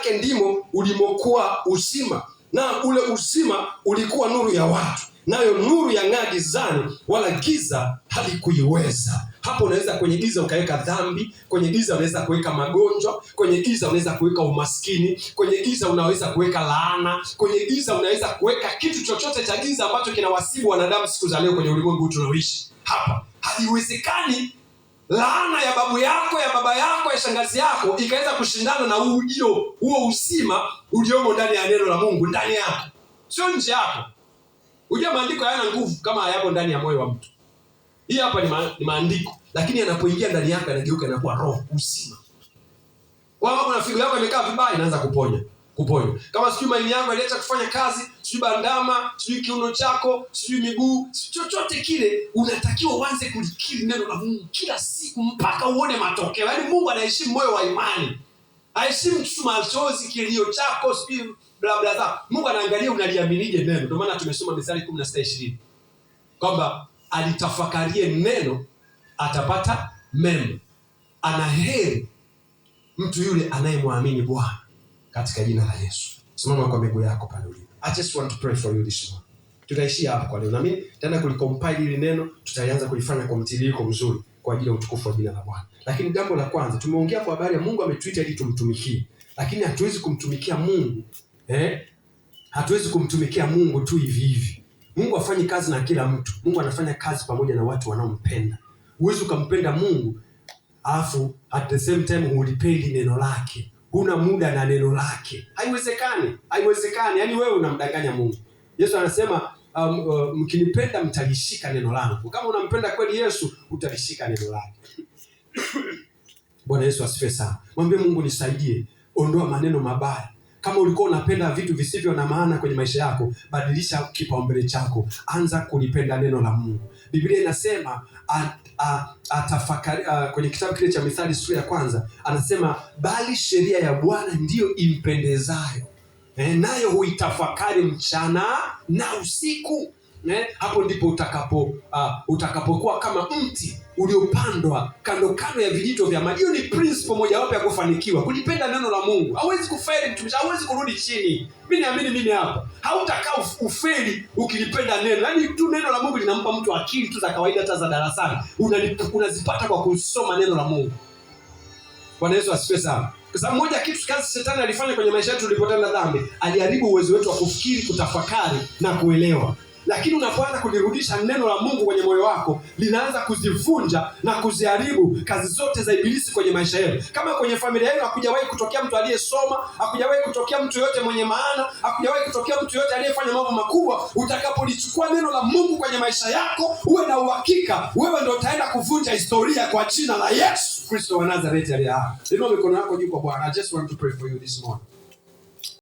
yake ndimo ulimokuwa uzima, na ule uzima ulikuwa nuru ya watu, nayo nuru yang'aa gizani, wala giza halikuiweza. Hapo unaweza kwenye giza ukaweka dhambi, kwenye giza unaweza kuweka magonjwa, kwenye giza unaweza kuweka umaskini, kwenye giza unaweza kuweka laana, kwenye giza unaweza kuweka kitu chochote cha giza ambacho kinawasibu wanadamu siku za leo kwenye ulimwengu tunaoishi. Hapa haliwezekani laana ya babu yako, ya baba yako, ya shangazi yako ikaweza kushindana na huo uzima uliomo ndani ya neno la Mungu ndani yako, sio nje yako. Unajua maandiko hayana nguvu kama hayapo ndani ya moyo wa mtu. Hii hapa ni maandiko, lakini yanapoingia ndani yako yanageuka na kuwa roho, uzima. Kwa sababu na figo yako imekaa vibaya, inaanza kuponya. Kama sijui maini yako iliacha kufanya kazi, sijui bandama, sijui kiuno chako, sijui miguu, chochote kile, unatakiwa uanze kulikiri neno la Mungu kila siku mpaka uone matokeo. Yaani Mungu anaheshimu moyo wa imani. Haheshimu tu machozi, kilio chako, sijui bla bla za. Mungu anaangalia unaliaminije neno. Ndio maana tumesoma Mithali 16:20. Kwamba alitafakarie neno atapata mema. Anaheri mtu yule anayemwamini Bwana, katika jina la Yesu. Simama kwa miguu yako pale ulipo. I just want to pray for you this morning. Tutaishia hapa kwa leo. Na mimi tena kulicompile hili neno, tutaanza kulifanya kwa mtiririko mzuri kwa ajili ya utukufu wa jina la Bwana. Lakini jambo la kwanza, tumeongea kwa habari ya Mungu ametuita ili tumtumikie. Lakini hatuwezi kumtumikia Mungu, hatuwezi kumtumikia Mungu tu hivi hivi. Mungu hafanyi kazi na kila mtu. Mungu anafanya kazi pamoja na watu wanaompenda. Huwezi ukampenda Mungu alafu at the same time hulipendi neno lake. Huna muda na neno lake. Haiwezekani. Yaani wewe unamdanganya Mungu. Yesu anasema mkinipenda mtalishika neno langu. Kama unampenda kweli Yesu, utalishika neno lake. Bwana Yesu asifiwe sana. Mwambie Mungu, nisaidie, ondoa maneno mabaya. Kama ulikuwa unapenda vitu visivyo na maana kwenye maisha yako, badilisha kipaumbele chako. Anza kulipenda neno la Mungu. Biblia inasema atafakari kwenye kitabu kile cha Mithali sura ya 1, anasema bali sheria ya Bwana ndiyo impendezayo, nayo huitafakari mchana na usiku. Hapo ndipo utakapokuwa kama mti uliopandwa kando kando ya vijito vya maji. Hiyo ni principle moja wapo ya kufanikiwa, kulipenda neno la Mungu. Hauwezi kufeli mtumishi, hauwezi kurudi chini. Mimi naamini mimi hapa, hautakaa ufeli ukilipenda neno. Yaani tu neno la Mungu linampa mtu akili tu za kawaida hata za darasani. Unazipata kwa kusoma neno la Mungu. Bwana Yesu asifiwe sana. Kwa sababu moja kitu kazi shetani alifanya kwenye maisha yetu tulipotenda dhambi, aliharibu uwezo wetu wa kufikiri, kutafakari na kuelewa. Lakini unapoanza kulirudisha neno la Mungu kwenye moyo wako, linaanza kuzivunja na kuziharibu kazi zote za ibilisi kwenye maisha yetu. Kama kwenye familia yenu hakujawahi kutokea mtu aliyesoma, hakujawahi kutokea mtu yote mwenye maana, hakujawahi kutokea mtu yote aliyefanya mambo makubwa, utakapolichukua neno la Mungu kwenye maisha yako, uwe na uhakika wewe ndio utaenda kuvunja historia kwa jina la Yesu Kristo wa Nazareti aliye hai. Inua mikono yako juu kwa Bwana. I just want to pray for you this morning.